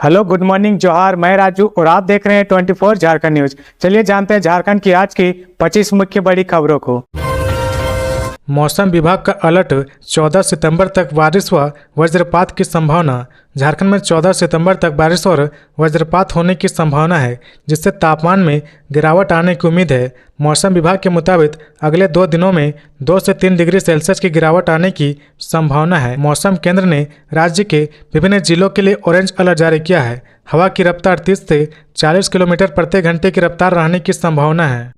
Hello, good morning, जोहार। मैं राजू और आप देख रहे हैं 24 झारखंड न्यूज। चलिए जानते हैं झारखंड की आज की 25 मुख्य बड़ी खबरों को। मौसम विभाग का अलर्ट, 14 सितंबर तक बारिश व वज्रपात की संभावना। झारखंड में 14 सितंबर तक बारिश और वज्रपात होने की संभावना है, जिससे तापमान में गिरावट आने की उम्मीद है। मौसम विभाग के मुताबिक अगले 2 दिनों में 2 से 3 डिग्री सेल्सियस की गिरावट आने की संभावना है। मौसम केंद्र ने राज्य के विभिन्न जिलों के लिए ऑरेंज अलर्ट जारी किया है। हवा की रफ्तार 30 से 40 किलोमीटर प्रति घंटे की रफ्तार रहने की संभावना है।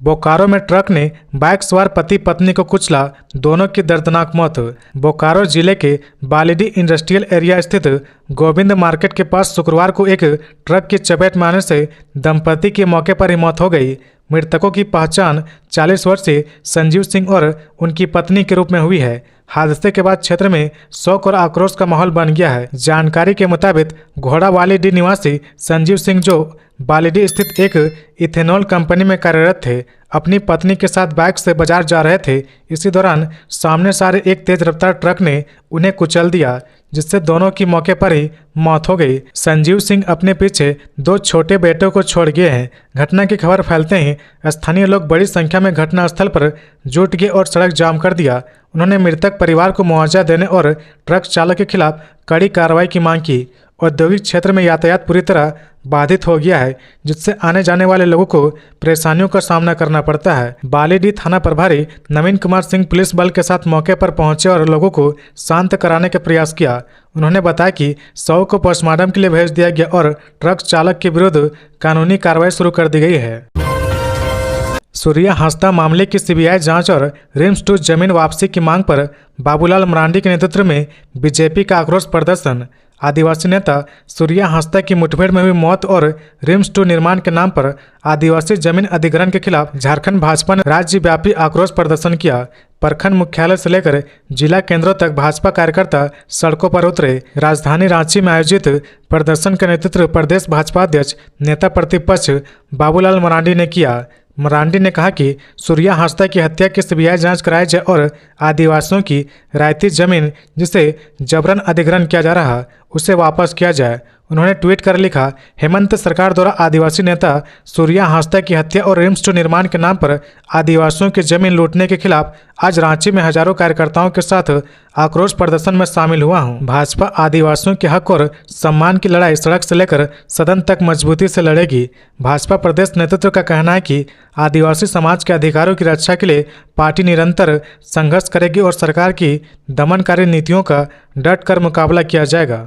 बोकारो में ट्रक ने बाइक सवार पति पत्नी को कुचला, दोनों की दर्दनाक मौत। बोकारो जिले के बालीडीह इंडस्ट्रियल एरिया स्थित गोविंद मार्केट के पास शुक्रवार को एक ट्रक की चपेट में आने से दंपति की मौके पर ही मौत हो गई। मृतकों की पहचान 40 वर्षीय संजीव सिंह और उनकी पत्नी के रूप में हुई है। हादसे के बाद क्षेत्र में शोक और आक्रोश का माहौल बन गया है। जानकारी के मुताबिक घोड़ावालीडीह निवासी संजीव सिंह, जो बालीडीह स्थित एक इथेनॉल कंपनी में कार्यरत थे, अपनी पत्नी के साथ बाइक से बाजार जा रहे थे। इसी दौरान सामने से आ रहे एक तेज रफ्तार ट्रक ने उन्हें कुचल दिया, जिससे दोनों की मौके पर ही मौत हो गई। संजीव सिंह अपने पीछे 2 छोटे बेटों को छोड़ गए हैं। घटना की खबर फैलते ही स्थानीय लोग बड़ी संख्या में घटनास्थल पर जुट गए और सड़क जाम कर दिया। उन्होंने मृतक परिवार को मुआवजा देने और ट्रक चालक के खिलाफ कड़ी कार्रवाई की मांग की। औद्योगिक क्षेत्र में यातायात पूरी तरह बाधित हो गया है, जिससे आने जाने वाले लोगों को परेशानियों का सामना करना पड़ता है। बालीडीह थाना प्रभारी नवीन कुमार सिंह पुलिस बल के साथ मौके पर पहुंचे और लोगों को शांत कराने का प्रयास किया। उन्होंने बताया कि शव को पोस्टमार्टम के लिए भेज दिया गया और ट्रक चालक के विरुद्ध कानूनी कार्रवाई शुरू कर दी गई है। सूर्या हांसदा मामले की सीबीआई जांच और रिम्स टू जमीन वापसी की मांग पर बाबूलाल मरांडी के नेतृत्व में बीजेपी का आक्रोश प्रदर्शन। आदिवासी नेता सूर्या हांसदा की मुठभेड़ में हुई मौत और रिम्स टू निर्माण के नाम पर आदिवासी जमीन अधिग्रहण के खिलाफ झारखंड भाजपा ने राज्यव्यापी आक्रोश प्रदर्शन किया। प्रखंड मुख्यालय से लेकर जिला केंद्रों तक भाजपा कार्यकर्ता सड़कों पर उतरे। राजधानी रांची में आयोजित प्रदर्शन का नेतृत्व प्रदेश भाजपा अध्यक्ष नेता प्रतिपक्ष बाबूलाल मरांडी ने किया। मरांडी ने कहा कि सूर्या हांसदा की हत्या की सीबीआई जांच कराई जाए और आदिवासियों की रायती जमीन जिसे जबरन अधिग्रहण किया जा रहा उसे वापस किया जाए। उन्होंने ट्वीट कर लिखा, हेमंत सरकार द्वारा आदिवासी नेता सूर्या हांसदा की हत्या और रिम्स टू निर्माण के नाम पर आदिवासियों की जमीन लूटने के खिलाफ आज रांची में हजारों कार्यकर्ताओं के साथ आक्रोश प्रदर्शन में शामिल हुआ हूं। भाजपा आदिवासियों के हक और सम्मान की लड़ाई सड़क से लेकर सदन तक मजबूती से लड़ेगी। भाजपा प्रदेश नेतृत्व का कहना है कि आदिवासी समाज के अधिकारों की रक्षा के लिए पार्टी निरंतर संघर्ष करेगी और सरकार की दमनकारी नीतियों का डट कर मुकाबला किया जाएगा।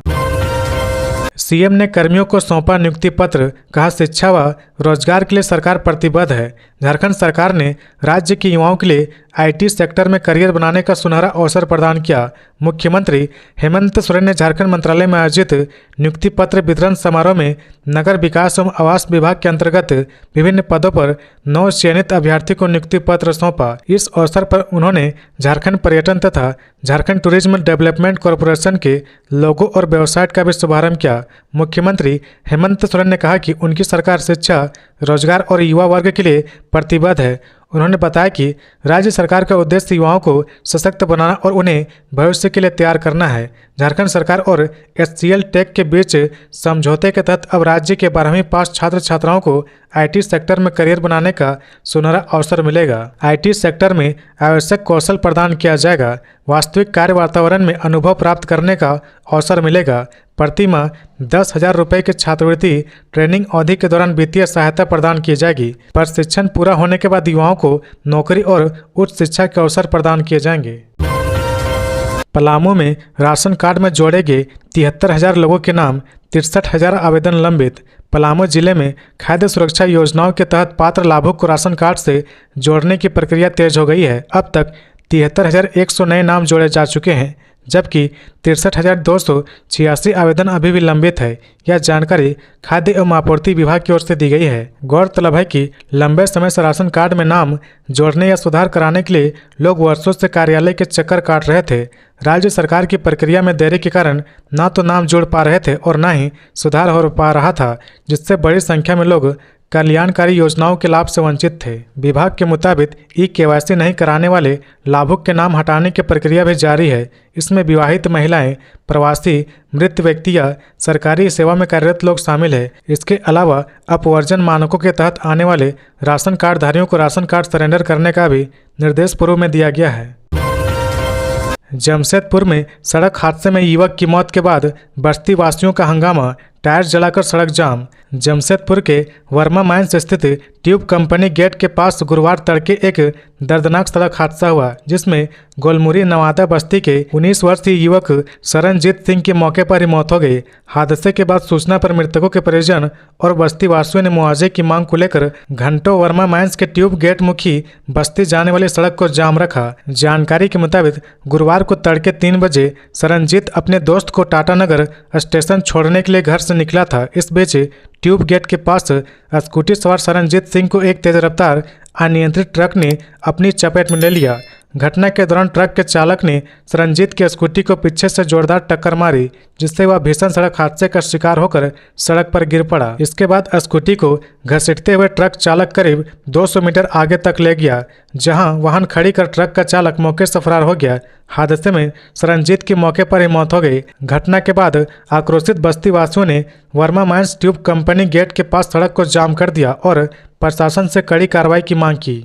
सीएम ने कर्मियों को सौंपा नियुक्ति पत्र, कहा शिक्षा व रोजगार के लिए सरकार प्रतिबद्ध है। झारखंड सरकार ने राज्य के युवाओं के लिए आईटी सेक्टर में करियर बनाने का सुनहरा अवसर प्रदान किया। मुख्यमंत्री हेमंत सोरेन ने झारखंड मंत्रालय में आयोजित नियुक्ति पत्र वितरण समारोह में नगर विकास एवं आवास विभाग के अंतर्गत विभिन्न पदों पर 9 चयनित अभ्यर्थी को नियुक्ति पत्र सौंपा। इस अवसर पर उन्होंने झारखंड पर्यटन तथा झारखंड टूरिज्म डेवलपमेंट कॉरपोरेशन के लोगो और वेबसाइट का भी शुभारंभ किया। मुख्यमंत्री हेमंत सोरेन ने कहा कि उनकी सरकार शिक्षा, रोजगार और युवा वर्ग के लिए प्रतिबद्ध है। उन्होंने बताया कि राज्य सरकार का उद्देश्य युवाओं को सशक्त बनाना और उन्हें भविष्य के लिए तैयार करना है। झारखंड सरकार और HCL टेक के बीच समझौते के तहत अब राज्य के 12वीं पास छात्र छात्राओं को आईटी सेक्टर में करियर बनाने का सुनहरा अवसर मिलेगा। आईटी सेक्टर में आवश्यक कौशल प्रदान किया जाएगा। वास्तविक कार्य वातावरण में अनुभव प्राप्त करने का अवसर मिलेगा। प्रति माह 10,000 रुपये की छात्रवृत्ति ट्रेनिंग अवधि के दौरान वित्तीय सहायता प्रदान की जाएगी। प्रशिक्षण पूरा होने के बाद युवाओं को नौकरी और उच्च शिक्षा के अवसर प्रदान किए जाएंगे। पलामू में राशन कार्ड में जोड़े गए 73,000 लोगों के नाम, 63,000 आवेदन लंबित। पलामू जिले में खाद्य सुरक्षा योजनाओं के तहत पात्र लाभुक को राशन कार्ड से जोड़ने की प्रक्रिया तेज हो गई है। अब तक 73,100 नए नाम जोड़े जा चुके हैं, जबकि 63,286 आवेदन अभी भी लंबित है। यह जानकारी खाद्य एवं आपूर्ति विभाग की ओर से दी गई है। गौरतलब है कि लंबे समय से राशन कार्ड में नाम जोड़ने या सुधार कराने के लिए लोग वर्षों से कार्यालय के चक्कर काट रहे थे। राज्य सरकार की प्रक्रिया में देरी के कारण न तो नाम जोड़ पा रहे थे और न ही सुधार हो पा रहा था, जिससे बड़ी संख्या में लोग कल्याणकारी योजनाओं के लाभ से वंचित थे। विभाग के मुताबिक ई-केवाईसी नहीं कराने वाले लाभुक के नाम हटाने की प्रक्रिया भी जारी है। इसमें विवाहित महिलाएं, प्रवासी, मृत व्यक्ति या सरकारी सेवा में कार्यरत लोग शामिल हैं। इसके अलावा अपवर्जन मानकों के तहत आने वाले राशन कार्डधारियों को राशन कार्ड सरेंडर करने का भी निर्देश पूर्व में दिया गया है। जमशेदपुर में सड़क हादसे में युवक की मौत के बाद बस्ती वासियों का हंगामा, टायर जलाकर सड़क जाम। जमशेदपुर के वर्मा माइंस स्थित ट्यूब कंपनी गेट के पास गुरुवार तड़के एक दर्दनाक सड़क हादसा हुआ, जिसमें गोलमुरी नवादा बस्ती के 19 वर्षीय युवक शरणजीत सिंह की मौके पर ही मौत हो गई। हादसे के बाद सूचना पर मृतकों के परिजन और बस्ती वासियों ने मुआवजे की मांग को लेकर घंटों वर्मा माइंस के ट्यूब गेट मुखी बस्ती जाने वाली सड़क को जाम रखा। जानकारी के मुताबिक गुरुवार को तड़के 3 बजे शरणजीत अपने दोस्त को टाटानगर स्टेशन छोड़ने के लिए घर से निकला था। इस बीच ट्यूब गेट के पास स्कूटी सवार शरणजीत सिंह को एक तेज रफ्तार अनियंत्रित ट्रक ने अपनी चपेट में ले लिया। घटना के दौरान ट्रक के चालक ने शरणजीत की स्कूटी को पीछे से जोरदार टक्कर मारी, जिससे वह भीषण सड़क हादसे का शिकार होकर सड़क पर गिर पड़ा। इसके बाद स्कूटी को घसीटते हुए ट्रक चालक करीब 200 मीटर आगे तक ले गया, जहां वाहन खड़ी कर ट्रक का चालक मौके से फरार हो गया। हादसे में शरणजीत की मौके पर ही मौत हो गई। घटना के बाद आक्रोशित बस्ती वासियों ने Verma mines tube company gate के पास सड़क को जाम कर दिया और प्रशासन से कड़ी कार्रवाई की मांग की।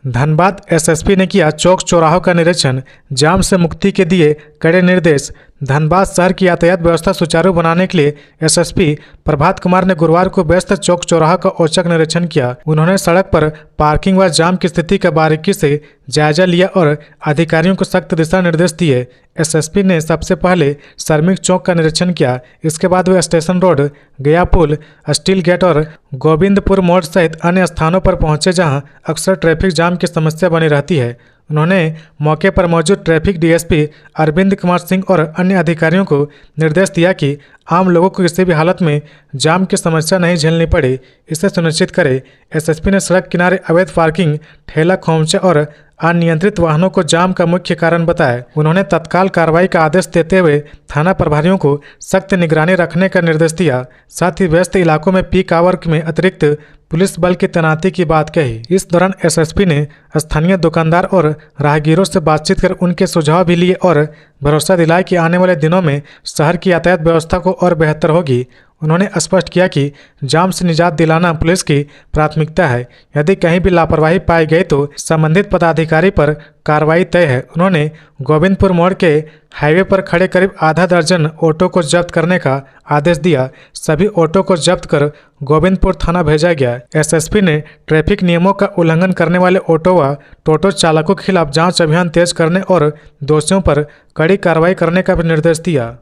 धनबाद एसएसपी ने किया चौक चौराहों का निरीक्षण, जाम से मुक्ति के दिए कड़े निर्देश। धनबाद शहर की यातायात व्यवस्था सुचारू बनाने के लिए एसएसपी प्रभात कुमार ने गुरुवार को व्यस्त चौक चौराहा का औचक निरीक्षण किया। उन्होंने सड़क पर पार्किंग व जाम की स्थिति का बारीकी से जायजा लिया और अधिकारियों को सख्त दिशा निर्देश दिए। एसएसपी ने सबसे पहले श्रमिक चौक का निरीक्षण किया। इसके बाद वे स्टेशन रोड, गया पुल, स्टील गेट और गोविंदपुर मोड़ सहित अन्य स्थानों पर पहुंचे, जहां अक्सर ट्रैफिक जाम की समस्या बनी रहती है। उन्होंने मौके पर मौजूद ट्रैफिक डीएसपी अरविंद कुमार सिंह और अन्य अधिकारियों को निर्देश दिया कि आम लोगों को किसी भी हालत में जाम की समस्या नहीं झेलनी पड़े, इसे सुनिश्चित करें। एसएसपी ने सड़क किनारे अवैध पार्किंग, ठेला खोमचे और अनियंत्रित वाहनों को जाम का मुख्य कारण बताया। उन्होंने तत्काल कार्रवाई का आदेश देते हुए थाना प्रभारियों को सख्त निगरानी रखने का निर्देश दिया। साथ ही व्यस्त इलाकों में पीक आवर में अतिरिक्त पुलिस बल की तैनाती की बात कही। इस दौरान एसएसपी ने स्थानीय दुकानदार और राहगीरों से बातचीत कर उनके सुझाव भी लिए और भरोसा दिलाया कि आने वाले दिनों में शहर की यातायात व्यवस्था को और बेहतर होगी। उन्होंने स्पष्ट किया कि जाम से निजात दिलाना पुलिस की प्राथमिकता है। यदि कहीं भी लापरवाही पाई गई तो संबंधित पदाधिकारी पर कार्रवाई तय है। उन्होंने गोविंदपुर मोड़ के हाईवे पर खड़े करीब आधा दर्जन ऑटो को जब्त करने का आदेश दिया। सभी ऑटो को जब्त कर गोविंदपुर थाना भेजा गया। एसएसपी ने ट्रैफिक नियमों का उल्लंघन करने वाले ऑटो व टोटो चालकों के खिलाफ जांच अभियान तेज करने और दोषियों पर कड़ी कार्रवाई करने का भी निर्देश दिया।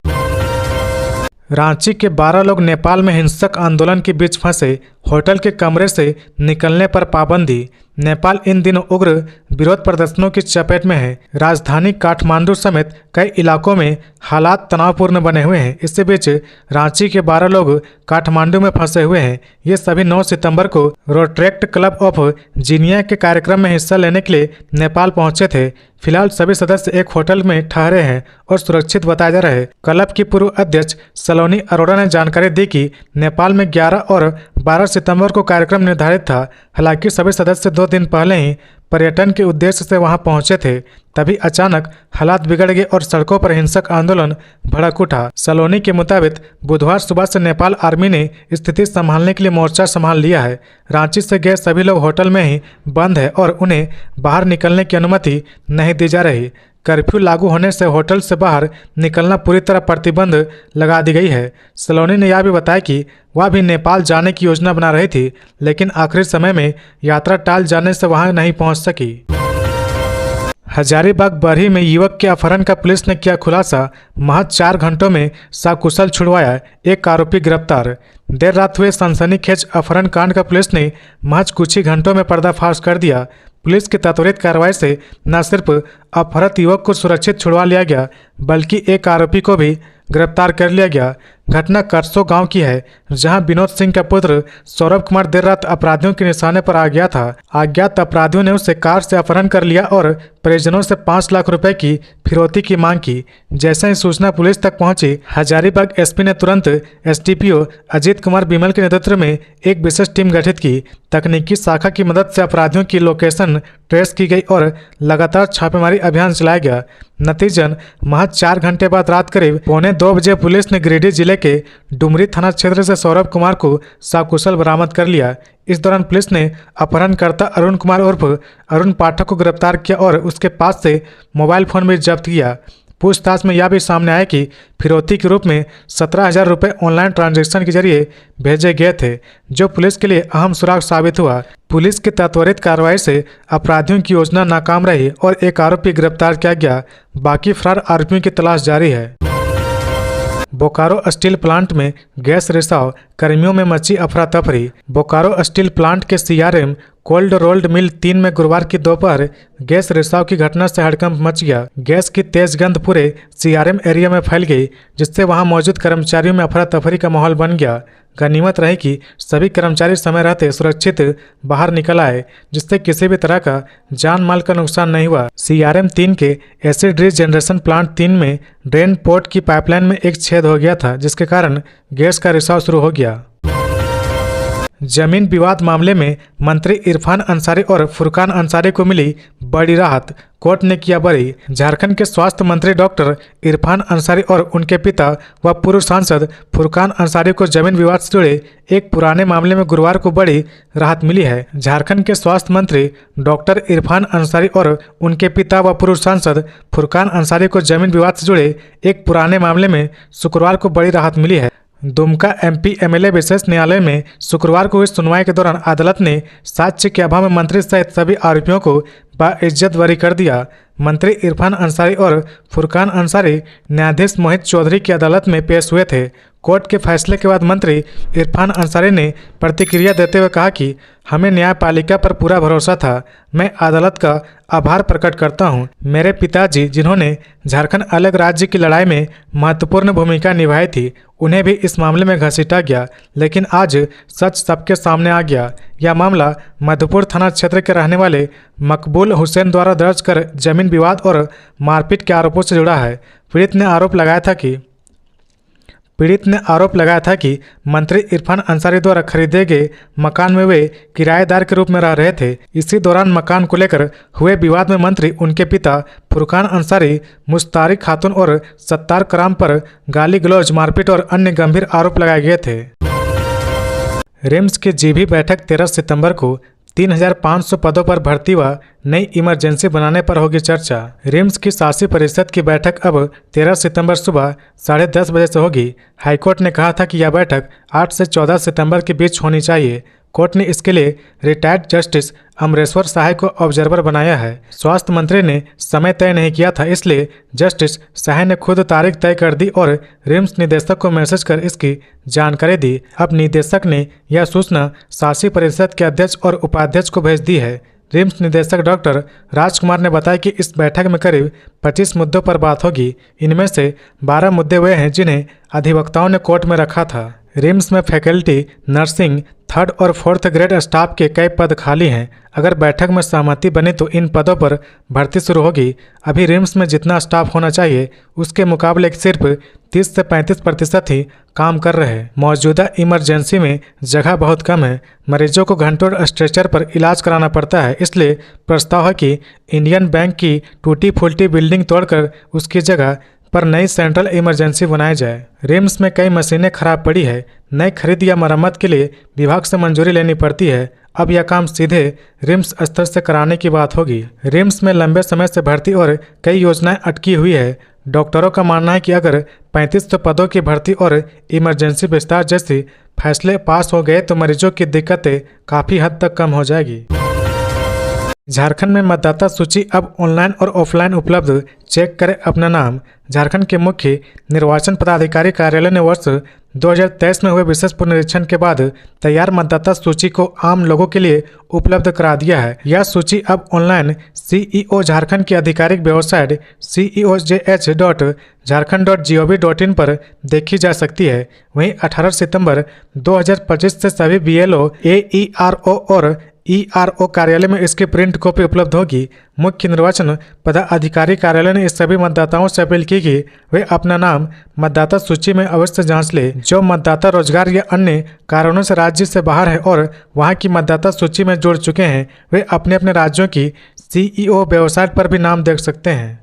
रांची के 12 लोग नेपाल में हिंसक आंदोलन के बीच फंसे, होटल के कमरे से निकलने पर पाबंदी। नेपाल इन दिनों उग्र विरोध प्रदर्शनों की चपेट में है। राजधानी काठमांडू समेत कई इलाकों में हालात तनावपूर्ण बने हुए हैं। इसी बीच रांची के 12 लोग काठमांडू में फंसे हुए हैं। ये सभी 9 सितंबर को रोट्रेक्ट क्लब ऑफ जीनिया के कार्यक्रम में हिस्सा लेने के लिए नेपाल पहुंचे थे। फिलहाल सभी सदस्य एक होटल में ठहरे हैं और सुरक्षित बताए जा रहे हैं। क्लब की पूर्व अध्यक्ष सलोनी अरोड़ा ने जानकारी दी कि नेपाल में 11 और 12 सितंबर को कार्यक्रम निर्धारित था। हालांकि सभी सदस्य 2 दिन पहले ही पर्यटन के उद्देश्य से वहां पहुंचे थे, तभी अचानक हालात बिगड़ गए और सड़कों पर हिंसक आंदोलन भड़क उठा। सलोनी के मुताबिक बुधवार सुबह से नेपाल आर्मी ने स्थिति संभालने के लिए मोर्चा संभाल लिया है। रांची से गए सभी लोग होटल में ही बंद है और उन्हें बाहर निकलने की अनुमति नहीं दी जा रही। कर्फ्यू लागू होने से होटल से बाहर निकलना पूरी तरह प्रतिबंध लगा दी गई है। सलोनी ने यह भी बताया कि वह भी नेपाल जाने की योजना बना रही थी, लेकिन आखिरी समय में यात्रा टाल जाने से वहां नहीं पहुंच सकी। हजारीबाग बरही में युवक के अपहरण का पुलिस ने किया खुलासा। महज 4 घंटों में सकुशल छुड़वाया, एक आरोपी गिरफ्तार। देर रात हुए सनसनीखेज अपहरण कांड का पुलिस ने महज कुछ ही घंटों में पर्दाफाश कर दिया। पुलिस की त्वरित कार्रवाई से न सिर्फ अपहृत युवक को सुरक्षित छुड़वा लिया गया, बल्कि एक आरोपी को भी गिरफ्तार कर लिया गया। घटना करसो गांव की है, जहां विनोद सिंह का पुत्र सौरभ कुमार देर रात अपराधियों के निशाने पर आ गया था। अज्ञात अपराधियों ने उसे कार से अपहरण कर लिया और परिजनों से 5 लाख रुपए की फिरौती की मांग की। जैसे ही सूचना पुलिस तक पहुंची, हजारीबाग एसपी ने तुरंत एसडीपीओ अजीत कुमार बिमल के नेतृत्व में एक विशेष टीम गठित की। तकनीकी शाखा की मदद से अपराधियों की लोकेशन ट्रेस की गई और लगातार छापेमारी अभियान चलाया गया। नतीजन महज 4 घंटे बाद रात करीब 1:45 बजे पुलिस ने गिरिडीह जिले के डुमरी थाना क्षेत्र से सौरभ कुमार को सकुशल बरामद कर लिया। इस दौरान पुलिस ने अपहरणकर्ता अरुण कुमार उर्फ अरुण पाठक को गिरफ्तार किया और उसके पास से मोबाइल फोन भी जब्त किया। पूछताछ में यह भी सामने आया कि फिरौती के रूप में 17,000 रुपये ऑनलाइन ट्रांजैक्शन के जरिए भेजे गए थे, जो पुलिस के लिए अहम सुराग साबित हुआ। पुलिस की त्वरित कार्रवाई से अपराधियों की योजना नाकाम रही और एक आरोपी गिरफ्तार किया गया। बाकी फरार आरोपियों की तलाश जारी है। बोकारो स्टील प्लांट में गैस रिसाव, कर्मियों में मची अफरा तफरी। बोकारो स्टील प्लांट के सीआरएम कोल्ड रोल्ड मिल 3 में गुरुवार की दोपहर गैस रिसाव की घटना से हड़कंप मच गया। गैस की तेज गंध पूरे सीआरएम एरिया में फैल गई, जिससे वहां मौजूद कर्मचारियों में अफरा तफरी का माहौल बन गया। गनीमत रही कि सभी कर्मचारी समय रहते सुरक्षित बाहर निकल आए, जिससे किसी भी तरह का जान माल का नुकसान नहीं हुआ। सीआरएम 3 के एसिड रीजनरेशन प्लांट 3 में ड्रेन पोर्ट की पाइपलाइन में एक छेद हो गया था, जिसके कारण गैस का रिसाव शुरू हो गया। जमीन विवाद मामले में मंत्री इरफान अंसारी और फुरकान अंसारी को मिली बड़ी राहत, कोर्ट ने किया बरी। झारखंड के स्वास्थ्य मंत्री डॉक्टर इरफान अंसारी और उनके पिता व पूर्व सांसद फुरकान अंसारी को जमीन विवाद से जुड़े एक पुराने मामले में गुरुवार को बड़ी राहत मिली है। झारखंड के स्वास्थ्य मंत्री डॉक्टर इरफान अंसारी और उनके पिता व पूर्व सांसद फुरकान अंसारी को जमीन विवाद से जुड़े एक पुराने मामले में शुक्रवार को बड़ी राहत मिली है। दुमका एमपी एमएलए विशेष न्यायालय में शुक्रवार को हुई सुनवाई के दौरान अदालत ने साक्ष्य के अभाव में मंत्री सहित सभी आरोपियों को बाइज्जत बरी कर दिया। मंत्री इरफान अंसारी और फुरकान अंसारी न्यायाधीश मोहित चौधरी की अदालत में पेश हुए थे। कोर्ट के फैसले के बाद मंत्री इरफान अंसारी ने प्रतिक्रिया देते हुए कहा कि हमें न्यायपालिका पर पूरा भरोसा था। मैं अदालत का आभार प्रकट करता हूं। मेरे पिताजी, जिन्होंने झारखंड अलग राज्य की लड़ाई में महत्वपूर्ण भूमिका निभाई थी, उन्हें भी इस मामले में घसीटा गया, लेकिन आज सच सबके सामने आ गया। यह मामला मधुपुर थाना क्षेत्र के रहने वाले मकबूल हुसैन द्वारा दर्ज कर जमीन विवाद और मारपीट के आरोपों से जुड़ा है। पीड़ित ने आरोप लगाया था कि मंत्री इरफान अंसारी द्वारा खरीदे गए मकान में वे किराएदार के रूप में रह रहे थे। इसी दौरान मकान को लेकर हुए विवाद में मंत्री, उनके पिता फुरकान अंसारी, मुस्तारिक खातून और सत्तार कराम पर गाली गलौज, मारपीट और अन्य गंभीर आरोप लगाए गए थे। रिम्स की जीबी बैठक 13 सितंबर को 3,500 पदों पर भर्ती व नई इमरजेंसी बनाने पर होगी चर्चा। रिम्स की शासी परिषद की बैठक अब 13 सितंबर सुबह 10:30 बजे से होगी। हाईकोर्ट ने कहा था कि यह बैठक 8 से 14 सितंबर के बीच होनी चाहिए। कोर्ट ने इसके लिए रिटायर्ड जस्टिस अमरेश्वर साहे को ऑब्जर्वर बनाया है। स्वास्थ्य मंत्री ने समय तय नहीं किया था, इसलिए जस्टिस साहे ने खुद तारीख तय कर दी और रिम्स निदेशक को मैसेज कर इसकी जानकारी दी। अब निदेशक ने यह सूचना शासी परिषद के अध्यक्ष और उपाध्यक्ष को भेज दी है। रिम्स निदेशक डॉक्टर राजकुमार ने बताया कि इस बैठक में करीब 25 मुद्दों पर बात होगी। इनमें से 12 मुद्दे वे हैं जिन्हें अधिवक्ताओं ने कोर्ट में रखा था। रिम्स में फैकल्टी, नर्सिंग, 3rd और 4th ग्रेड स्टाफ के कई पद खाली हैं। अगर बैठक में सहमति बने तो इन पदों पर भर्ती शुरू होगी। अभी रिम्स में जितना स्टाफ होना चाहिए उसके मुकाबले सिर्फ 30 से 35% ही काम कर रहे हैं। मौजूदा इमरजेंसी में जगह बहुत कम है। मरीजों को घंटों स्ट्रेचर पर इलाज कराना पड़ता है, इसलिए प्रस्ताव है कि इंडियन बैंक की टूटी फूटी बिल्डिंग तोड़कर उसकी जगह पर नई सेंट्रल इमरजेंसी बनाई जाए। रिम्स में कई मशीनें खराब पड़ी है। नई खरीद या मरम्मत के लिए विभाग से मंजूरी लेनी पड़ती है। अब यह काम सीधे रिम्स स्तर से कराने की बात होगी। रिम्स में लंबे समय से भर्ती और कई योजनाएं अटकी हुई है। डॉक्टरों का मानना है कि अगर 3500 पदों की भर्ती और इमरजेंसी विस्तार जैसे फैसले पास हो गए तो मरीजों की दिक्कतें काफ़ी हद तक कम हो जाएगी। झारखंड में मतदाता सूची अब ऑनलाइन और ऑफलाइन उपलब्ध। चेक करें अपना नाम। झारखंड के मुख्य निर्वाचन पदाधिकारी कार्यालय ने वर्ष 2023 में हुए विशेष पुनरीक्षण के बाद तैयार मतदाता सूची को आम लोगों के लिए उपलब्ध करा दिया है। यह सूची अब ऑनलाइन सीईओ झारखंड की आधिकारिक वेबसाइट ceojh.jharkhand.gov.in पर देखी जा सकती है। वहीं 18 सितंबर 2025 से सभी बीएलओ, एईआरओ और ईआरओ कार्यालय में इसकी प्रिंट कॉपी उपलब्ध होगी। मुख्य निर्वाचन पदाधिकारी कार्यालय ने इस सभी मतदाताओं से अपील की कि वे अपना नाम मतदाता सूची में अवश्य जांच ले। जो मतदाता रोजगार या अन्य कारणों से राज्य से बाहर है और वहां की मतदाता सूची में जुड़ चुके हैं, वे अपने अपने राज्यों की सीईओ वेबसाइट पर भी नाम देख सकते हैं।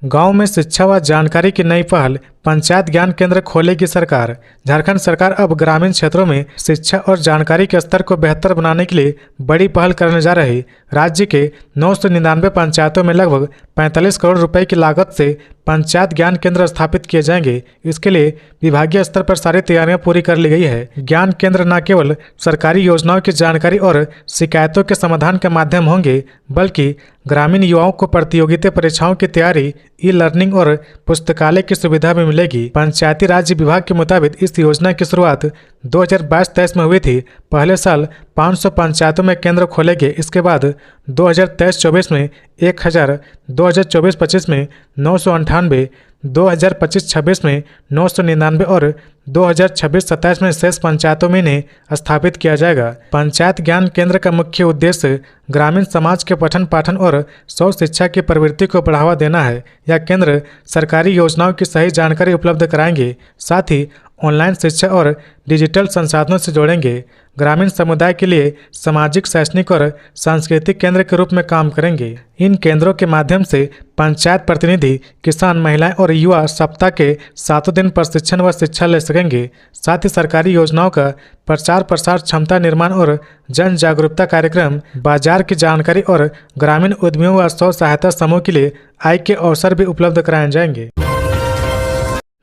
गांव में शिक्षा व जानकारी की नई पहल, पंचायत ज्ञान केंद्र खोलेगी सरकार। झारखंड सरकार अब ग्रामीण क्षेत्रों में शिक्षा और जानकारी के स्तर को बेहतर बनाने के लिए बड़ी पहल करने जा रही। राज्य के 999 पंचायतों में लगभग 45 करोड़ रुपए की लागत से पंचायत ज्ञान केंद्र स्थापित किए जाएंगे। इसके लिए विभागीय स्तर पर सारी तैयारियां पूरी कर ली गई है। ज्ञान केंद्र न केवल सरकारी योजनाओं की जानकारी और शिकायतों के समाधान के माध्यम होंगे, बल्कि ग्रामीण युवाओं को प्रतियोगिता परीक्षाओं की तैयारी, ई लर्निंग और पुस्तकालय की सुविधा भी मिलेगी। पंचायती राज विभाग के मुताबिक इस योजना की शुरुआत 2022-23 में हुई थी। पहले साल 500 पंचायतों में केंद्र खोले गए। इसके बाद 2023-24 में 1000, 2024-25 में 998, 2025-26 में 999 और 2026-27 में शेष पंचायतों में इन्हें स्थापित किया जाएगा। पंचायत ज्ञान केंद्र का मुख्य उद्देश्य ग्रामीण समाज के पठन पाठन और स्व शिक्षा की प्रवृत्ति को बढ़ावा देना है। यह केंद्र सरकारी योजनाओं की सही जानकारी उपलब्ध कराएंगे, साथ ही ऑनलाइन शिक्षा और डिजिटल संसाधनों से जोड़ेंगे। ग्रामीण समुदाय के लिए सामाजिक, शैक्षणिक और सांस्कृतिक केंद्र के रूप में काम करेंगे। इन केंद्रों के माध्यम से पंचायत प्रतिनिधि, किसान, महिलाएं और युवा सप्ताह के 7 दिन प्रशिक्षण व शिक्षा ले सकेंगे। साथ ही सरकारी योजनाओं का प्रचार प्रसार, क्षमता निर्माण और जन जागरूकता कार्यक्रम, बाजार की जानकारी और ग्रामीण उद्यमियों व स्व सहायता समूह के लिए आय के अवसर भी उपलब्ध कराए जाएंगे।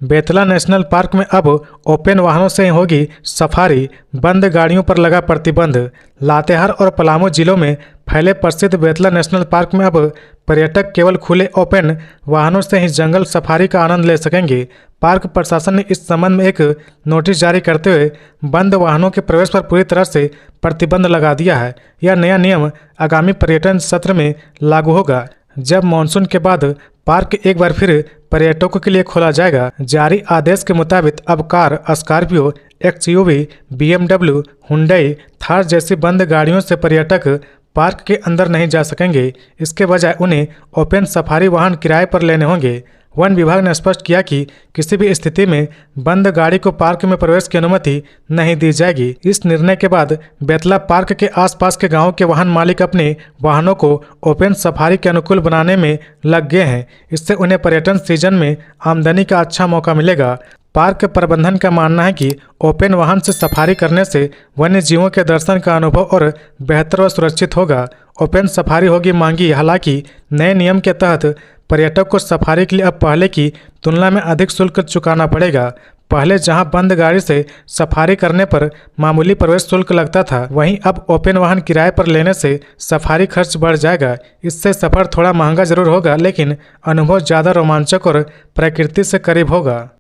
बेतला नेशनल पार्क में अब ओपन वाहनों से होगी सफारी, बंद गाड़ियों पर लगा प्रतिबंध। लातेहार और पलामू जिलों में फैले प्रसिद्ध बेतला नेशनल पार्क में अब पर्यटक केवल खुले ओपन वाहनों से ही जंगल सफारी का आनंद ले सकेंगे। पार्क प्रशासन ने इस संबंध में एक नोटिस जारी करते हुए बंद वाहनों के प्रवेश पर पूरी तरह से प्रतिबंध लगा दिया है। यह नया नियम आगामी पर्यटन सत्र में लागू होगा, जब मानसून के बाद पार्क एक बार फिर पर्यटकों के लिए खोला जाएगा। जारी आदेश के मुताबिक अब car, Scorpio, XUV, BMW, Hyundai, Thar जैसी बंद गाड़ियों से पर्यटक पार्क के अंदर नहीं जा सकेंगे। इसके बजाय उन्हें ओपन सफारी वाहन किराए पर लेने होंगे। वन विभाग ने स्पष्ट किया कि किसी भी स्थिति में बंद गाड़ी को पार्क में प्रवेश की अनुमति नहीं दी जाएगी। इस निर्णय के बाद बेतला पार्क के आसपास के गांवों के वाहन मालिक अपने वाहनों को ओपन सफारी के अनुकूल बनाने में लग गए हैं। इससे उन्हें पर्यटन सीजन में आमदनी का अच्छा मौका मिलेगा। पार्क प्रबंधन का मानना है कि ओपन वाहन से सफारी करने से वन्य जीवों के दर्शन का अनुभव और बेहतर व सुरक्षित होगा। ओपन सफारी होगी महंगी, हालांकि नए नियम के तहत पर्यटक को सफारी के लिए अब पहले की तुलना में अधिक शुल्क चुकाना पड़ेगा। पहले जहां बंद गाड़ी से सफारी करने पर मामूली प्रवेश शुल्क लगता था, वहीं अब ओपन वाहन किराए पर लेने से सफारी खर्च बढ़ जाएगा। इससे सफर थोड़ा महंगा जरूर होगा, लेकिन अनुभव ज़्यादा रोमांचक और प्रकृति से करीब होगा।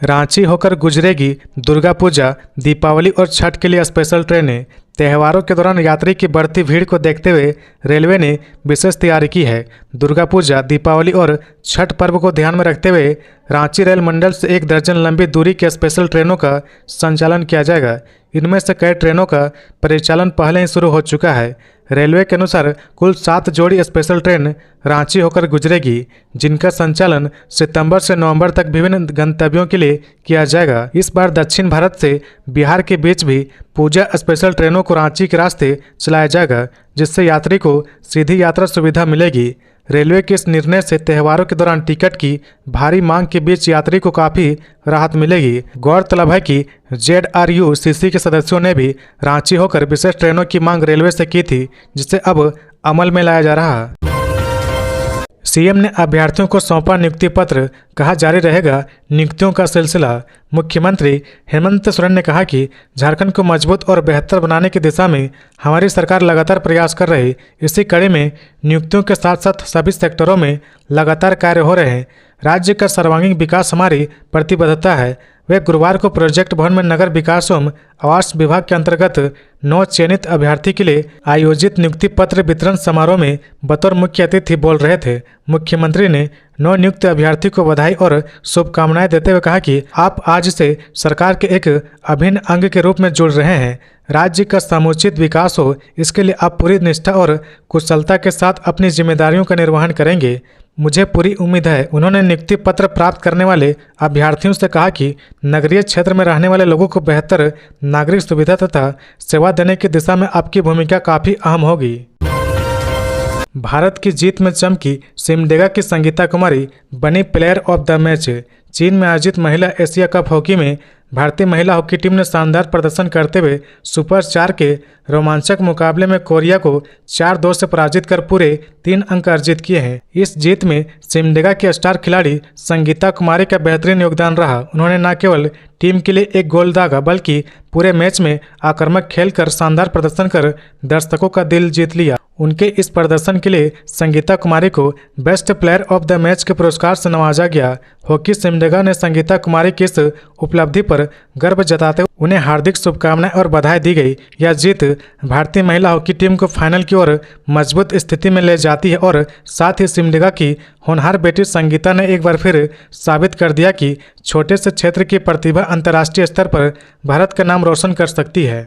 रांची होकर गुजरेगी दुर्गा पूजा, दीपावली और छठ के लिए स्पेशल ट्रेनें। त्योहारों के दौरान यात्री की बढ़ती भीड़ को देखते हुए रेलवे ने विशेष तैयारी की है। दुर्गा पूजा, दीपावली और छठ पर्व को ध्यान में रखते हुए रांची रेल मंडल से 1 दर्जन लंबी दूरी के स्पेशल ट्रेनों का संचालन किया जाएगा। इनमें से कई ट्रेनों का परिचालन पहले ही शुरू हो चुका है। रेलवे के अनुसार कुल 7 जोड़ी स्पेशल ट्रेन रांची होकर गुजरेगी, जिनका संचालन सितंबर से नवंबर तक विभिन्न गंतव्यों के लिए किया जाएगा। इस बार दक्षिण भारत से बिहार के बीच भी पूजा स्पेशल ट्रेनों को रांची के रास्ते चलाया जाएगा, जिससे यात्री को सीधी यात्रा सुविधा मिलेगी। रेलवे के इस निर्णय से त्योहारों के दौरान टिकट की भारी मांग के बीच यात्री को काफ़ी राहत मिलेगी। गौरतलब है कि ZRUCC के सदस्यों ने भी रांची होकर विशेष ट्रेनों की मांग रेलवे से की थी, जिसे अब अमल में लाया जा रहा है। सीएम ने अभ्यर्थियों को सौंपा नियुक्ति पत्र, कहा जारी रहेगा नियुक्तियों का सिलसिला। मुख्यमंत्री हेमंत सोरेन ने कहा कि झारखंड को मजबूत और बेहतर बनाने की दिशा में हमारी सरकार लगातार प्रयास कर रही। इसी कड़ी में नियुक्तियों के साथ साथ सभी सेक्टरों में लगातार कार्य हो रहे हैं। राज्य का सर्वांगीण विकास हमारी प्रतिबद्धता है। वे गुरुवार को प्रोजेक्ट भवन में नगर विकास एवं आवास विभाग के अंतर्गत 9 चयनित अभ्यर्थी के लिए आयोजित नियुक्ति पत्र वितरण समारोह में बतौर मुख्य अतिथि बोल रहे थे। मुख्यमंत्री ने 9 नियुक्त अभ्यर्थी को बधाई और शुभकामनाएं देते हुए कहा कि आप आज से सरकार के एक अभिन्न अंग के रूप में जुड़ रहे हैं। राज्य का समुचित विकास हो, इसके लिए आप पूरी निष्ठा और कुशलता के साथ अपनी जिम्मेदारियों का निर्वहन करेंगे। मुझे पूरी उम्मीद है। उन्होंने नियुक्ति पत्र प्राप्त करने वाले अभ्यर्थियों से कहा कि नगरीय क्षेत्र में रहने वाले लोगों को बेहतर नागरिक सुविधा तथा सेवा देने की दिशा में आपकी भूमिका काफ़ी अहम होगी। भारत की जीत में चमकी सिमडेगा की संगीता कुमारी बनी प्लेयर ऑफ द मैच। चीन में आयोजित महिला एशिया कप हॉकी में भारतीय महिला हॉकी टीम ने शानदार प्रदर्शन करते हुए सुपर 4 के रोमांचक मुकाबले में कोरिया को 4-2 से पराजित कर पूरे 3 अंक अर्जित किए हैं। इस जीत में सिमडेगा की स्टार खिलाड़ी संगीता कुमारी का बेहतरीन योगदान रहा। उन्होंने न केवल टीम के लिए एक गोल दागा बल्कि पूरे मैच में आक्रामक खेलकर शानदार प्रदर्शन कर दर्शकों का दिल जीत लिया। उनके इस प्रदर्शन के लिए संगीता कुमारी को best player of the match के पुरस्कार से नवाजा गया। हॉकी सिमडेगा ने संगीता कुमारी की इस उपलब्धि पर गर्व जताते हुए उन्हें हार्दिक शुभकामनाएं और बधाई दी गई। यह जीत भारतीय महिला हॉकी टीम को फाइनल की ओर मजबूत स्थिति में ले जाती है और साथ ही सिमडेगा की होनहार बेटी संगीता ने एक बार फिर साबित कर दिया कि छोटे से क्षेत्र की प्रतिभा अंतर्राष्ट्रीय स्तर पर भारत का नाम रोशन कर सकती है।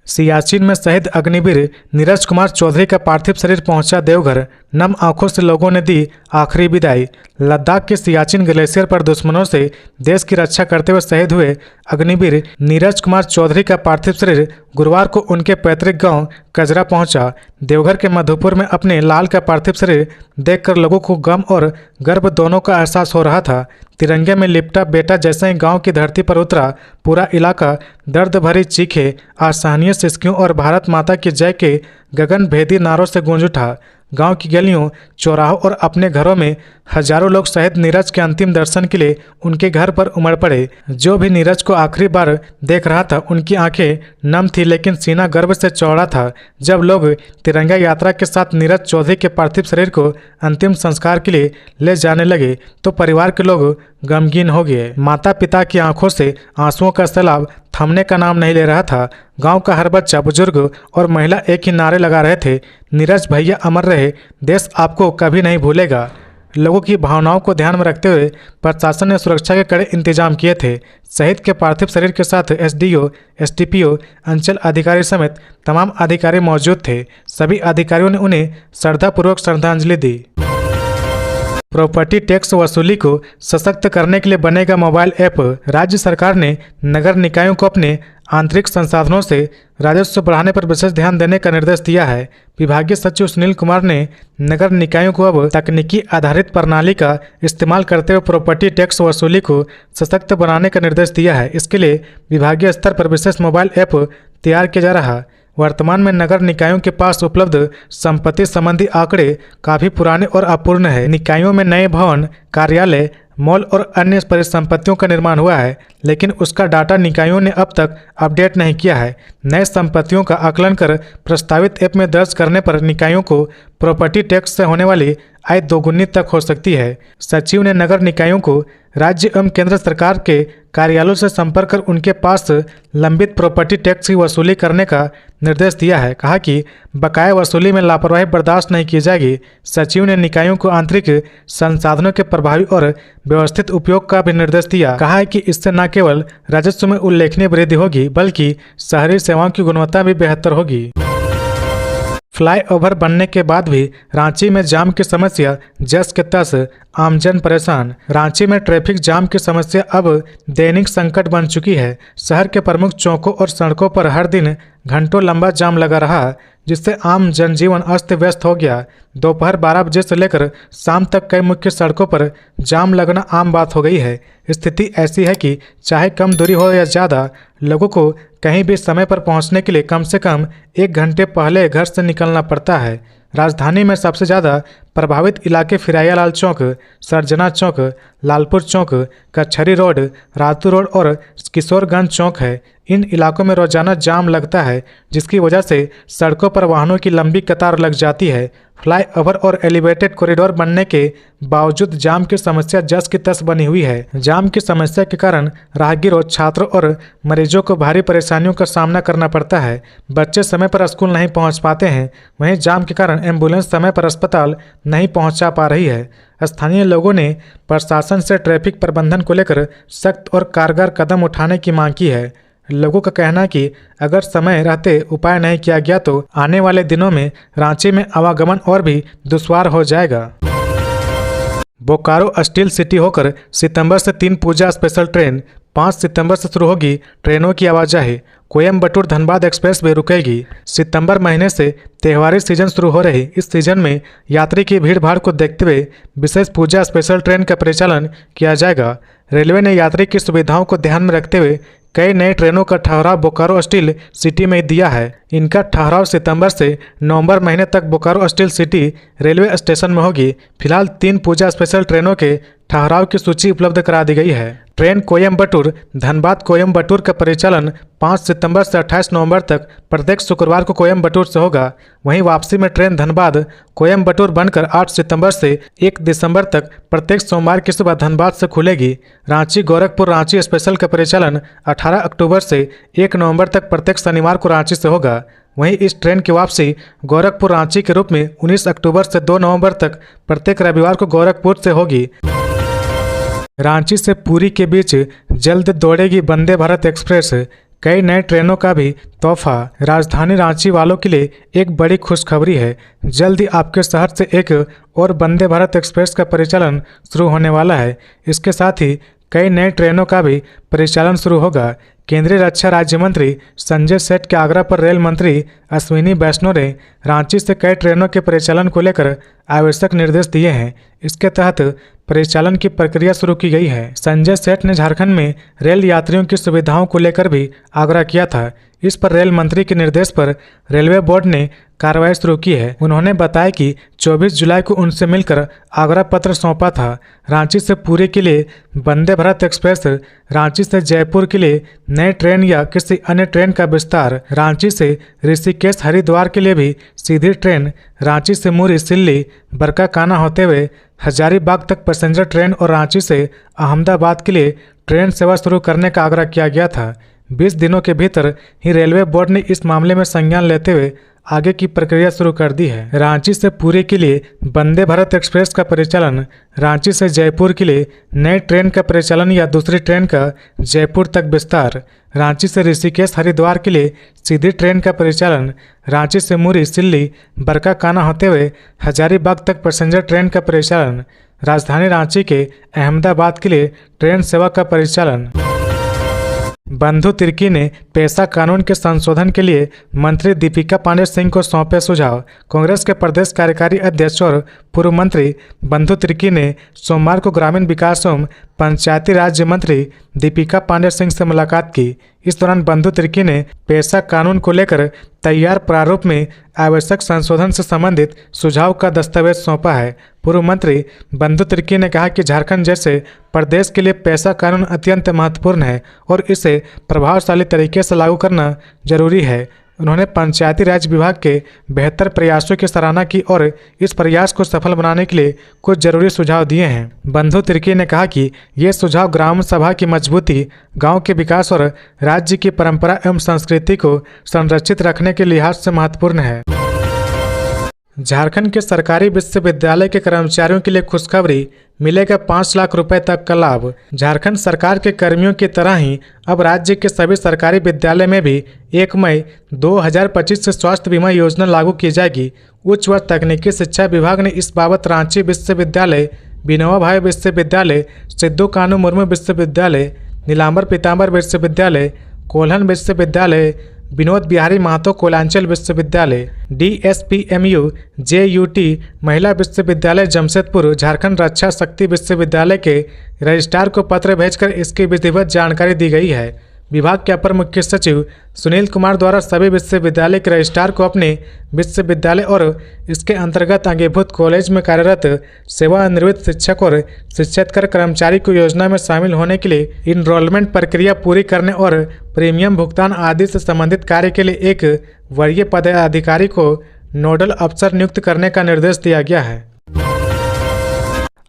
सियाचिन में शहीद अग्निवीर नीरज कुमार चौधरी का पार्थिव शरीर पहुंचा देवघर। नम आंखों से लोगों ने दी आखिरी विदाई। लद्दाख के सियाचिन ग्लेशियर पर दुश्मनों से देश की रक्षा करते हुए शहीद हुए अग्निवीर नीरज कुमार चौधरी का पार्थिव शरीर गुरुवार को उनके पैतृक गांव कजरा पहुंचा। देवघर के मधुपुर में अपने लाल का पार्थिव शरीर देखकर लोगों को गम और गर्व दोनों का एहसास हो रहा था। तिरंगे में लिपटा बेटा जैसे ही गांव की धरती पर उतरा, पूरा इलाका दर्द भरी चीखें, असहनीय सिसकियों और भारत माता की जय के गगनभेदी नारों से गूंज उठा। गांव की गलियों, चौराहों और अपने घरों में हजारों लोग शहीद नीरज के अंतिम दर्शन के लिए उनके घर पर उमड़ पड़े। जो भी नीरज को आखिरी बार देख रहा था, उनकी आंखें नम थी लेकिन सीना गर्व से चौड़ा था। जब लोग तिरंगा यात्रा के साथ नीरज चौधरी के पार्थिव शरीर को अंतिम संस्कार के लिए ले जाने लगे तो परिवार के लोग गमगीन हो गए। माता पिता की आंखों से आंसुओं का सैलाब थमने का नाम नहीं ले रहा था। गांव का हर बच्चा, बुजुर्ग और महिला एक ही नारे लगा रहे थे, नीरज भैया अमर रहे, देश आपको कभी नहीं भूलेगा। लोगों की भावनाओं को ध्यान में रखते हुए प्रशासन ने सुरक्षा के कड़े इंतजाम किए थे। शहीद के पार्थिव शरीर के साथ एसडीओ, एसडीपीओ, अंचल अधिकारी समेत तमाम अधिकारी मौजूद थे। सभी अधिकारियों ने उन्हें श्रद्धापूर्वक श्रद्धांजलि दी। प्रॉपर्टी टैक्स वसूली को सशक्त करने के लिए बनेगा मोबाइल ऐप। राज्य सरकार ने नगर निकायों को अपने आंतरिक संसाधनों से राजस्व बढ़ाने पर विशेष ध्यान देने का निर्देश दिया है। विभागीय सचिव सुनील कुमार ने नगर निकायों को अब तकनीकी आधारित प्रणाली का इस्तेमाल करते हुए प्रॉपर्टी टैक्स वसूली को सशक्त बनाने का निर्देश दिया है। इसके लिए विभागीय स्तर पर विशेष मोबाइल ऐप तैयार किया जा रहा है। वर्तमान में नगर निकायों के पास उपलब्ध संपत्ति संबंधी आंकड़े काफी पुराने और अपूर्ण है। निकायों में नए भवन, कार्यालय, मॉल और अन्य परिसंपत्तियों का निर्माण हुआ है, लेकिन उसका डाटा निकायों ने अब तक अपडेट नहीं किया है। नए संपत्तियों का आकलन कर प्रस्तावित ऐप में दर्ज करने पर निकायों को प्रॉपर्टी टैक्स से होने वाली आय दोगुनी तक हो सकती है। सचिव ने नगर निकायों को राज्य एवं केंद्र सरकार के कार्यालयों से संपर्क कर उनके पास लंबित प्रॉपर्टी टैक्स की वसूली करने का निर्देश दिया है। कहा कि बकाया वसूली में लापरवाही बर्दाश्त नहीं की जाएगी। सचिव ने निकायों को आंतरिक संसाधनों के प्रभावी और व्यवस्थित उपयोग का भी निर्देश दिया। कहा है कि इससे न केवल राजस्व में उल्लेखनीय वृद्धि होगी बल्कि शहरी सेवाओं की गुणवत्ता भी बेहतर होगी। फ्लाईओवर बनने के बाद भी रांची में जाम की समस्या जस के तस, आमजन परेशान। रांची में ट्रैफिक जाम की समस्या अब दैनिक संकट बन चुकी है। शहर के प्रमुख चौकों और सड़कों पर हर दिन घंटों लंबा जाम लगा रहा, जिससे आम जनजीवन अस्त व्यस्त हो गया। दोपहर 12 बजे से लेकर शाम तक कई मुख्य सड़कों पर जाम लगना आम बात हो गई है। स्थिति ऐसी है कि चाहे कम दूरी हो या ज़्यादा, लोगों को कहीं भी समय पर पहुंचने के लिए कम से कम 1 घंटे पहले घर से निकलना पड़ता है। राजधानी में सबसे ज़्यादा प्रभावित इलाके फिरायालाल चौक, सरजना चौक, लालपुर चौक, कचहरी रोड, रातू रोड और किशोरगंज चौक है। इन इलाकों में रोजाना जाम लगता है, जिसकी वजह से सड़कों पर वाहनों की लंबी कतार लग जाती है। फ्लाईओवर और एलिवेटेड कॉरिडोर बनने के बावजूद जाम की समस्या जस की तस बनी हुई है। जाम की समस्या के कारण राहगीरों, छात्रों और मरीजों को भारी परेशानियों का सामना करना पड़ता है। बच्चे समय पर स्कूल नहीं पहुंच पाते हैं। वहीं जाम के कारण एम्बुलेंस समय पर अस्पताल नहीं पहुंचा पा रही है। स्थानीय लोगों ने प्रशासन से ट्रैफिक प्रबंधन को लेकर सख्त और कारगर कदम उठाने की मांग की है। लोगों का कहना है कि अगर समय रहते उपाय नहीं किया गया तो आने वाले दिनों में रांची में आवागमन और भी दुश्वार हो जाएगा। बोकारो स्टील सिटी होकर सितंबर से 3 पूजा स्पेशल ट्रेन, 5 सितंबर से शुरू होगी ट्रेनों की आवाजाही। कोयम्बटूर धनबाद एक्सप्रेस भी रुकेगी। सितंबर महीने से त्योहारी सीजन शुरू हो रही इस सीजन में यात्री की भीड़ भाड़ को देखते हुए विशेष पूजा स्पेशल ट्रेन का परिचालन किया जाएगा। रेलवे ने यात्री की सुविधाओं को ध्यान में रखते हुए कई नई ट्रेनों का ठहराव बोकारो स्टील सिटी में दिया है। इनका ठहराव सितंबर से नवंबर महीने तक Bokaro steel city railway station में होगी। फिलहाल 3 पूजा स्पेशल ट्रेनों के ठहराव की सूची उपलब्ध करा दी गई है। ट्रेन कोयम्बटूर धनबाद कोयम्बटूर का परिचालन 5 सितंबर से 28 नवंबर तक प्रत्येक शुक्रवार को कोयम्बटूर से होगा। वहीं वापसी में ट्रेन धनबाद कोयम्बटूर बनकर 8 सितंबर से 1 दिसंबर तक प्रत्येक सोमवार की सुबह धनबाद से खुलेगी। रांची गोरखपुर रांची स्पेशल का परिचालन 18 अक्टूबर से 1 नवंबर तक प्रत्येक शनिवार को रांची से होगा। वहीं इस ट्रेन की वापसी गोरखपुर रांची के रूप में 19 अक्टूबर से 2 नवंबर तक प्रत्येक रविवार को गोरखपुर से होगी। रांची से पुरी के बीच जल्द दौड़ेगी वंदे भारत एक्सप्रेस। कई नए ट्रेनों का भी तोहफा। राजधानी रांची वालों के लिए एक बड़ी खुशखबरी है। जल्द ही आपके शहर से एक और वंदे भारत एक्सप्रेस का परिचालन शुरू होने वाला है। इसके साथ ही कई नए ट्रेनों का भी परिचालन शुरू होगा। केंद्रीय रक्षा राज्य मंत्री संजय सेठ के आग्रह पर रेल मंत्री अश्विनी वैष्णव ने रांची से कई ट्रेनों के परिचालन को लेकर आवश्यक निर्देश दिए हैं। इसके तहत परिचालन की प्रक्रिया शुरू की गई है। संजय सेठ ने झारखंड में रेल यात्रियों की सुविधाओं को लेकर भी आग्रह किया था। इस पर रेल मंत्री के निर्देश पर रेलवे बोर्ड ने कार्रवाई शुरू की है। उन्होंने बताया कि 24 जुलाई को उनसे मिलकर आग्रह पत्र सौंपा था। रांची से पुरी के लिए वंदे भारत एक्सप्रेस, रांची से जयपुर के लिए नए ट्रेन या किसी अन्य ट्रेन का विस्तार, रांची से ऋषिकेश हरिद्वार के लिए भी सीधी ट्रेन, रांची से मुरी सिल्ली बरकाकाना होते हुए हजारीबाग तक पैसेंजर ट्रेन और रांची से अहमदाबाद के लिए ट्रेन सेवा शुरू करने का आग्रह किया गया था। 20 दिनों के भीतर ही रेलवे बोर्ड ने इस मामले में संज्ञान लेते हुए आगे की प्रक्रिया शुरू कर दी है। रांची से पुरी के लिए वंदे भारत एक्सप्रेस का परिचालन, रांची से जयपुर के लिए नई ट्रेन का परिचालन या दूसरी ट्रेन का जयपुर तक विस्तार, रांची से ऋषिकेश हरिद्वार के लिए सीधी ट्रेन का परिचालन, रांची से मुरी सिल्ली बरकाकाना होते हुए हजारीबाग तक पैसेंजर ट्रेन का परिचालन, राजधानी रांची के अहमदाबाद के लिए ट्रेन सेवा का परिचालन। बंधु तिर्की ने पेशा कानून के संशोधन के लिए मंत्री दीपिका पांडे सिंह को सौंपे सुझाव। कांग्रेस के प्रदेश कार्यकारी अध्यक्ष और पूर्व मंत्री बंधु तिर्की ने सोमवार को ग्रामीण विकास एवं पंचायती राज्य मंत्री दीपिका पांडे सिंह से मुलाकात की। इस दौरान बंधु तिर्की ने पेशा कानून को लेकर तैयार प्रारूप में आवश्यक संशोधन से संबंधित सुझाव का दस्तावेज सौंपा है। पूर्व मंत्री बंधु तिर्की ने कहा कि झारखंड जैसे प्रदेश के लिए पेशा कानून अत्यंत महत्वपूर्ण है और इसे प्रभावशाली तरीके से लागू करना जरूरी है। उन्होंने पंचायती राज विभाग के बेहतर प्रयासों की सराहना की और इस प्रयास को सफल बनाने के लिए कुछ जरूरी सुझाव दिए हैं। बंधु तिर्की ने कहा कि ये सुझाव ग्राम सभा की मजबूती, गांव के विकास और राज्य की परंपरा एवं संस्कृति को संरक्षित रखने के लिहाज से महत्वपूर्ण है। झारखंड के सरकारी विश्वविद्यालय के कर्मचारियों के लिए खुशखबरी, मिलेगा 5 लाख रुपए तक का लाभ। झारखंड सरकार के कर्मियों की तरह ही अब राज्य के सभी सरकारी विद्यालय में भी 1 मई 2025 से स्वास्थ्य बीमा योजना लागू की जाएगी। उच्च व तकनीकी शिक्षा विभाग ने इस बाबत रांची विश्वविद्यालय, विनोबा भावे विश्वविद्यालय, सिद्धू कानू मुर्मू विश्वविद्यालय, नीलांबर पीताम्बर विश्वविद्यालय, कोल्हन विश्वविद्यालय, विनोद बिहारी महतो कोयलांचल विश्वविद्यालय, DSPMU JUT महिला विश्वविद्यालय जमशेदपुर, झारखंड रक्षा शक्ति विश्वविद्यालय के रजिस्ट्रार को पत्र भेजकर इसकी विधिवत जानकारी दी गई है। विभाग के अपर मुख्य सचिव सुनील कुमार द्वारा सभी विश्वविद्यालय के रजिस्ट्रार को अपने विश्वविद्यालय और इसके अंतर्गत अंगीभूत कॉलेज में कार्यरत सेवानिवृत्त शिक्षक और शिक्षकेतर कर्मचारी को योजना में शामिल होने के लिए इनरोलमेंट प्रक्रिया पूरी करने और प्रीमियम भुगतान आदि से संबंधित कार्य के लिए एक वरीय पदाधिकारी को नोडल अफसर नियुक्त करने का निर्देश दिया गया है।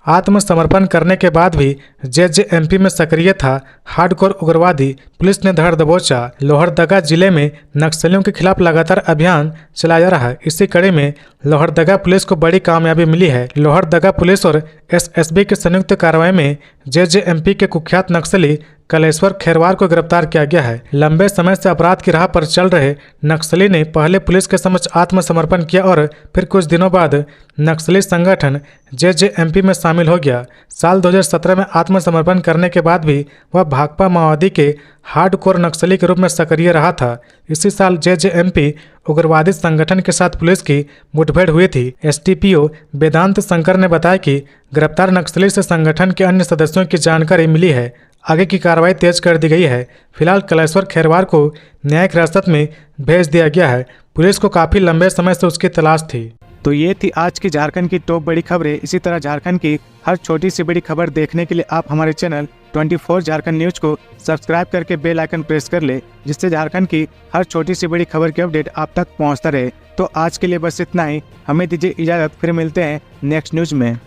आत्मसमर्पण करने के बाद भी जेजेएमपी में सक्रिय था हार्डकोर उग्रवादी, पुलिस ने धर दबोचा। लोहरदगा जिले में नक्सलियों के खिलाफ लगातार अभियान चलाया जा रहा है। इसी कड़ी में लोहरदगा पुलिस को बड़ी कामयाबी मिली है। लोहरदगा पुलिस और एसएसबी की संयुक्त कार्रवाई में जेजेएमपी के कुख्यात नक्सली कलेश्वर खेरवार को गिरफ्तार किया गया है। लंबे समय से अपराध की राह पर चल रहे नक्सली ने पहले पुलिस के समक्ष आत्मसमर्पण किया और फिर कुछ दिनों बाद नक्सली संगठन जेजेएमपी में शामिल हो गया। साल 2017 में आत्मसमर्पण करने के बाद भी वह भाकपा माओवादी के हार्डकोर नक्सली के रूप में सक्रिय रहा था। इसी साल जेजेएमपी उग्रवादी संगठन के साथ पुलिस की मुठभेड़ हुई थी। एसडीपीओ वेदांत शंकर ने बताया कि गिरफ्तार नक्सली से संगठन के अन्य सदस्यों की जानकारी मिली है। आगे की कार्रवाई तेज कर दी गई है। फिलहाल कलेश्वर खेरवार को न्यायिक हिरासत में भेज दिया गया है। पुलिस को काफी लंबे समय से उसकी तलाश थी। तो ये थी आज की झारखंड की टॉप बड़ी खबरें। इसी तरह झारखंड की हर छोटी सी बड़ी खबर देखने के लिए आप हमारे चैनल 24 झारखंड न्यूज को सब्सक्राइब करके बेल आइकन प्रेस कर ले, जिससे झारखंड की हर छोटी सी बड़ी खबर की अपडेट आप तक पहुंचता रहे। तो आज के लिए बस इतना ही। हमें दीजिए इजाजत, फिर मिलते हैं नेक्स्ट न्यूज में।